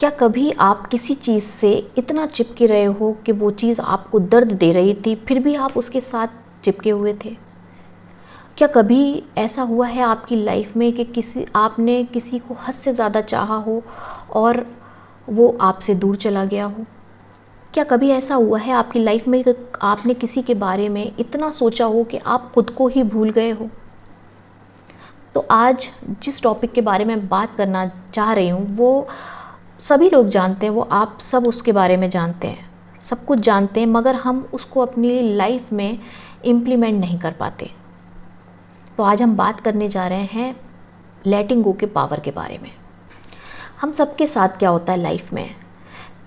क्या कभी आप किसी चीज़ से इतना चिपके रहे हो कि वो चीज़ आपको दर्द दे रही थी, फिर भी आप उसके साथ चिपके हुए थे? क्या कभी ऐसा हुआ है आपकी लाइफ में कि आपने किसी को हद से ज़्यादा चाहा हो और वो आपसे दूर चला गया हो? क्या कभी ऐसा हुआ है आपकी लाइफ में कि आपने किसी के बारे में इतना सोचा हो कि आप खुद को ही भूल गए हो? तो आज जिस टॉपिक के बारे में बात करना चाह रही हूँ वो सभी लोग जानते हैं, वो आप सब उसके बारे में जानते हैं, सब कुछ जानते हैं, मगर हम उसको अपनी लाइफ में इम्प्लीमेंट नहीं कर पाते। तो आज हम बात करने जा रहे हैं लेटिंग गो के पावर के बारे में। हम सबके साथ क्या होता है लाइफ में,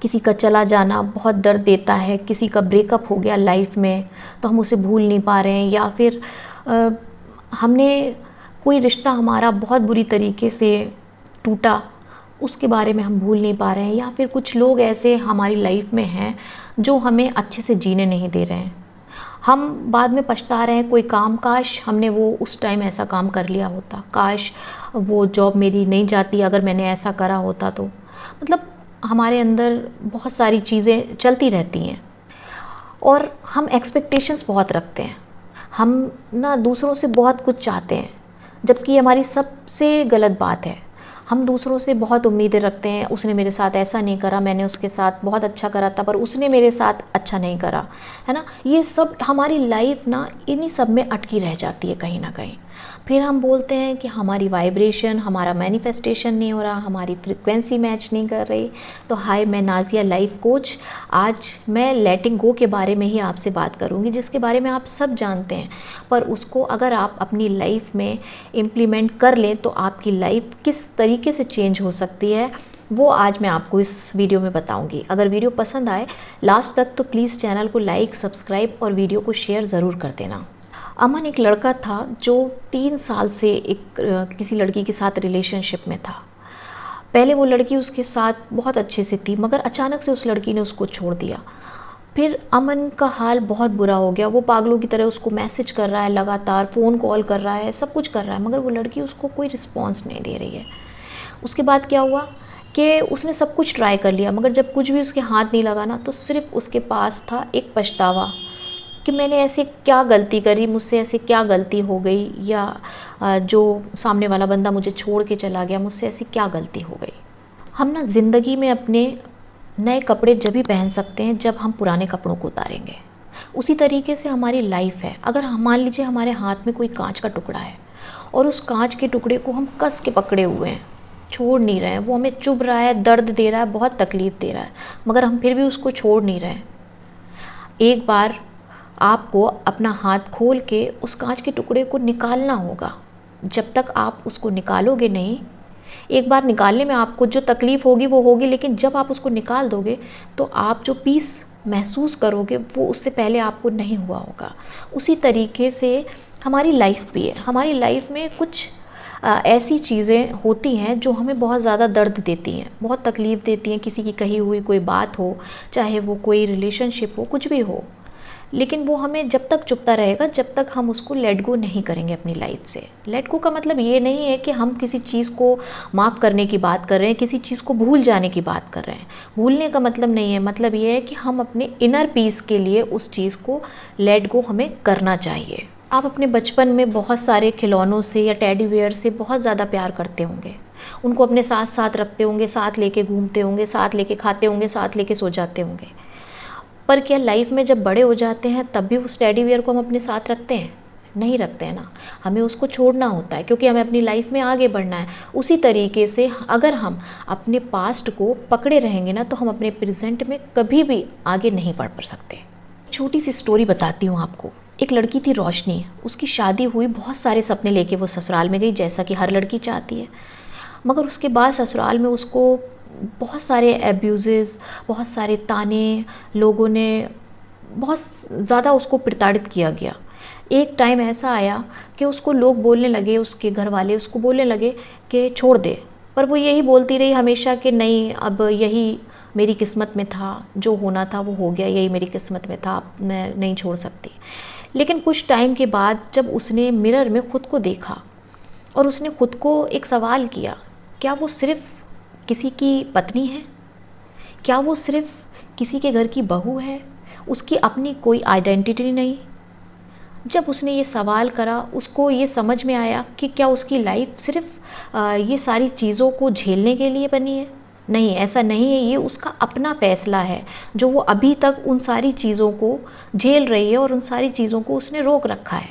किसी का चला जाना बहुत दर्द देता है, किसी का ब्रेकअप हो गया लाइफ में तो हम उसे भूल नहीं पा रहे हैं, या फिर हमने कोई रिश्ता हमारा बहुत बुरी तरीके से टूटा, उसके बारे में हम भूल नहीं पा रहे हैं, या फिर कुछ लोग ऐसे हमारी लाइफ में हैं जो हमें अच्छे से जीने नहीं दे रहे हैं। हम बाद में पछता रहे हैं कोई काम, काश हमने वो उस टाइम ऐसा काम कर लिया होता, काश वो जॉब मेरी नहीं जाती अगर मैंने ऐसा करा होता। तो मतलब हमारे अंदर बहुत सारी चीज़ें चलती रहती हैं और हम एक्सपेक्टेशंस बहुत रखते हैं। हम ना दूसरों से बहुत कुछ चाहते हैं, जबकि ये हमारी सबसे गलत बात है। हम दूसरों से बहुत उम्मीदें रखते हैं, उसने मेरे साथ ऐसा नहीं करा, मैंने उसके साथ बहुत अच्छा करा था पर उसने मेरे साथ अच्छा नहीं करा, है ना। ये सब हमारी लाइफ ना इन्हीं सब में अटकी रह जाती है कहीं ना कहीं। फिर हम बोलते हैं कि हमारी वाइब्रेशन, हमारा मैनिफेस्टेशन नहीं हो रहा, हमारी फ्रिक्वेंसी मैच नहीं कर रही। तो हाय, मैं नाज़िया लाइफ कोच। आज मैं लेटिंग गो के बारे में ही आपसे बात करूंगी, जिसके बारे में आप सब जानते हैं, पर उसको अगर आप अपनी लाइफ में इम्प्लीमेंट कर लें तो आपकी लाइफ किस तरीके से चेंज हो सकती है वो आज मैं आपको इस वीडियो में बताऊंगी। अगर वीडियो पसंद आए लास्ट तक तो प्लीज़ चैनल को लाइक, सब्सक्राइब और वीडियो को शेयर ज़रूर कर देना। अमन एक लड़का था जो 3 साल से किसी लड़की के साथ रिलेशनशिप में था। पहले वो लड़की उसके साथ बहुत अच्छे से थी, मगर अचानक से उस लड़की ने उसको छोड़ दिया। फिर अमन का हाल बहुत बुरा हो गया, वो पागलों की तरह उसको मैसेज कर रहा है, लगातार फ़ोन कॉल कर रहा है, सब कुछ कर रहा है, मगर वो लड़की उसको कोई रिस्पॉन्स नहीं दे रही है। उसके बाद क्या हुआ कि उसने सब कुछ ट्राई कर लिया, मगर जब कुछ भी उसके हाथ नहीं लगा ना, तो सिर्फ उसके पास था एक पछतावा कि मैंने ऐसे क्या गलती करी, मुझसे ऐसे क्या गलती हो गई, या जो सामने वाला बंदा मुझे छोड़ के चला गया, मुझसे ऐसी क्या गलती हो गई। हम ना ज़िंदगी में अपने नए कपड़े जब भी पहन सकते हैं जब हम पुराने कपड़ों को उतारेंगे। उसी तरीके से हमारी लाइफ है। अगर हम मान लीजिए हमारे हाथ में कोई कांच का टुकड़ा है और उस कांच के टुकड़े को हम कस के पकड़े हुए हैं, छोड़ नहीं रहे हैं, वो हमें चुभ रहा है, दर्द दे रहा है, बहुत तकलीफ़ दे रहा है, मगर हम फिर भी उसको छोड़ नहीं रहे। एक बार आपको अपना हाथ खोल के उस कांच के टुकड़े को निकालना होगा। जब तक आप उसको निकालोगे नहीं, एक बार निकालने में आपको जो तकलीफ़ होगी वो होगी, लेकिन जब आप उसको निकाल दोगे तो आप जो पीस महसूस करोगे वो उससे पहले आपको नहीं हुआ होगा। उसी तरीके से हमारी लाइफ भी है। हमारी लाइफ में कुछ ऐसी चीज़ें होती हैं जो हमें बहुत ज़्यादा दर्द देती हैं, बहुत तकलीफ़ देती हैं। किसी की कही हुई कोई बात हो, चाहे वो कोई रिलेशनशिप हो, कुछ भी हो, लेकिन वो हमें जब तक चुभता रहेगा जब तक हम उसको लेट गो नहीं करेंगे अपनी लाइफ से। लेट गो का मतलब ये नहीं है कि हम किसी चीज़ को माफ़ करने की बात कर रहे हैं, किसी चीज़ को भूल जाने की बात कर रहे हैं। भूलने का मतलब नहीं है, मतलब ये है कि हम अपने इनर पीस के लिए उस चीज़ को लेट गो हमें करना चाहिए। आप अपने बचपन में बहुत सारे खिलौनों से या टेडी बियर से बहुत ज़्यादा प्यार करते होंगे, उनको अपने साथ साथ रखते होंगे, साथ लेके घूमते होंगे, साथ लेके खाते होंगे, साथ लेके सो जाते होंगे। पर क्या लाइफ में जब बड़े हो जाते हैं तब भी उस टेडी बियर को हम अपने साथ रखते हैं? नहीं रखते हैं ना। हमें उसको छोड़ना होता है क्योंकि हमें अपनी लाइफ में आगे बढ़ना है। उसी तरीके से अगर हम अपने पास्ट को पकड़े रहेंगे ना तो हम अपने प्रेजेंट में कभी भी आगे नहीं बढ़ सकते। छोटी सी स्टोरी बताती हूँ आपको। एक लड़की थी रोशनी, उसकी शादी हुई, बहुत सारे सपने लेके वो ससुराल में गई जैसा कि हर लड़की चाहती है, मगर उसके बाद ससुराल में उसको बहुत सारे एब्यूज़ेस, बहुत सारे ताने, लोगों ने बहुत ज़्यादा उसको प्रताड़ित किया गया। एक टाइम ऐसा आया कि उसको लोग बोलने लगे, उसके घर वाले उसको बोलने लगे कि छोड़ दे, पर वो यही बोलती रही हमेशा कि नहीं, अब यही मेरी किस्मत में था, जो होना था वो हो गया, यही मेरी किस्मत में था, मैं नहीं छोड़ सकती। लेकिन कुछ टाइम के बाद जब उसने मिरर में ख़ुद को देखा और उसने ख़ुद को एक सवाल किया, क्या वो सिर्फ़ किसी की पत्नी है? क्या वो सिर्फ किसी के घर की बहू है, उसकी अपनी कोई आइडेंटिटी नहीं? जब उसने ये सवाल करा, उसको ये समझ में आया कि क्या उसकी लाइफ सिर्फ ये सारी चीज़ों को झेलने के लिए बनी है? नहीं, ऐसा नहीं है। ये उसका अपना फैसला है जो वो अभी तक उन सारी चीज़ों को झेल रही है और उन सारी चीज़ों को उसने रोक रखा है।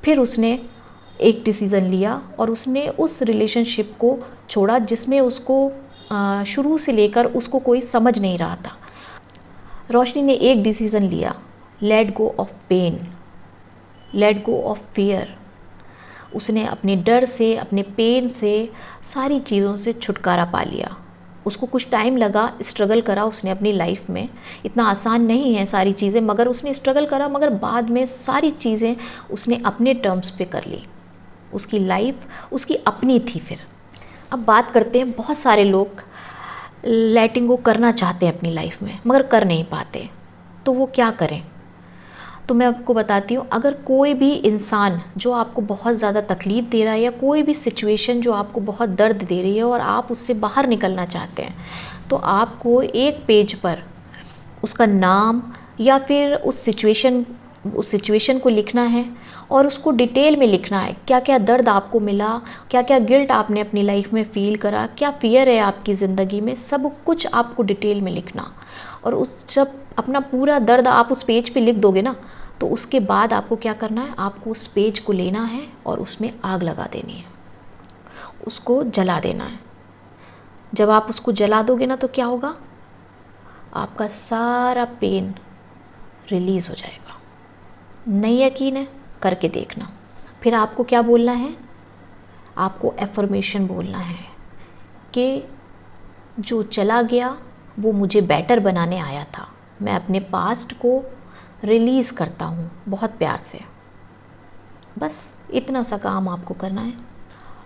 फिर उसने एक डिसीज़न लिया और उसने उस रिलेशनशिप को छोड़ा जिसमें उसको शुरू से लेकर उसको कोई समझ नहीं रहा था। रोशनी ने एक डिसीज़न लिया, let go of pain, let go of fear. उसने अपने डर से, अपने पेन से, सारी चीज़ों से छुटकारा पा लिया। उसको कुछ टाइम लगा, स्ट्रगल करा उसने अपनी लाइफ में। इतना आसान नहीं है सारी चीज़ें, मगर उसने स्ट्रगल करा, मगर बाद में सारी चीज़ें उसने अपने टर्म्स पे कर ली। उसकी लाइफ उसकी अपनी थी। फिर अब बात करते हैं, बहुत सारे लोग लेटिंग गो करना चाहते हैं अपनी लाइफ में मगर कर नहीं पाते, तो वो क्या करें? तो मैं आपको बताती हूँ, अगर कोई भी इंसान जो आपको बहुत ज़्यादा तकलीफ़ दे रहा है या कोई भी सिचुएशन जो आपको बहुत दर्द दे रही है और आप उससे बाहर निकलना चाहते हैं, तो आपको एक पेज पर उसका नाम या फिर उस सिचुएशन को लिखना है और उसको डिटेल में लिखना है। क्या क्या दर्द आपको मिला, क्या क्या गिल्ट आपने अपनी लाइफ में फ़ील करा, क्या फ़ियर है आपकी ज़िंदगी में, सब कुछ आपको डिटेल में लिखना। और उस जब अपना पूरा दर्द आप उस पेज पे लिख दोगे ना, तो उसके बाद आपको क्या करना है, आपको उस पेज को लेना है और उसमें आग लगा देनी है, उसको जला देना है। जब आप उसको जला दोगे ना, तो क्या होगा, आपका सारा पेन रिलीज़ हो जाएगा। नहीं यकीन है, करके देखना। फिर आपको क्या बोलना है, आपको एफर्मेशन बोलना है कि जो चला गया वो मुझे बेटर बनाने आया था। मैं अपने पास्ट को रिलीज़ करता हूँ बहुत प्यार से। बस इतना सा काम आपको करना है।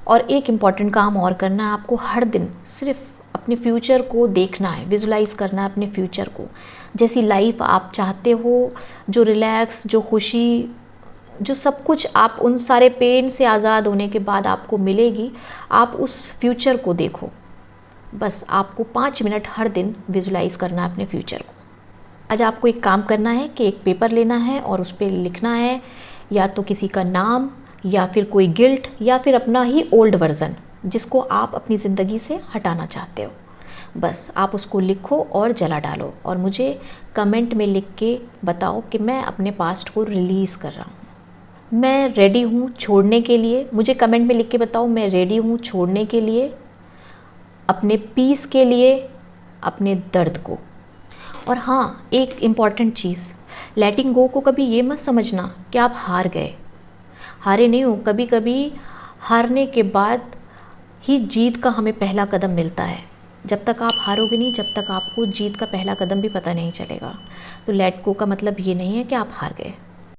और एक इम्पॉर्टेंट काम और करना है आपको, हर दिन सिर्फ अपने फ्यूचर को देखना है, विजुलाइज़ करना है अपने फ्यूचर को। जैसी लाइफ आप चाहते हो, जो रिलैक्स, जो खुशी, जो सब कुछ आप उन सारे पेन से आज़ाद होने के बाद आपको मिलेगी, आप उस फ्यूचर को देखो। बस आपको 5 मिनट हर दिन विजुलाइज़ करना है अपने फ्यूचर को। आज आपको एक काम करना है कि एक पेपर लेना है और उस पर लिखना है या तो किसी का नाम या फिर कोई गिल्ट या फिर अपना ही ओल्ड वर्ज़न जिसको आप अपनी ज़िंदगी से हटाना चाहते हो। बस आप उसको लिखो और जला डालो और मुझे कमेंट में लिख के बताओ कि मैं अपने पास्ट को रिलीज़ कर रहा हूँ, मैं रेडी हूँ छोड़ने के लिए। मुझे कमेंट में लिख के बताओ, मैं रेडी हूँ छोड़ने के लिए, अपने पीस के लिए, अपने दर्द को। और हाँ, एक इम्पॉर्टेंट चीज़, लेटिंग गो को कभी ये मत समझना कि आप हार गए। हारे नहीं हो। कभी कभी हारने के बाद ही जीत का हमें पहला कदम मिलता है। जब तक आप हारोगे नहीं, जब तक आपको जीत का पहला कदम भी पता नहीं चलेगा। तो लेट गो का मतलब ये नहीं है कि आप हार गए।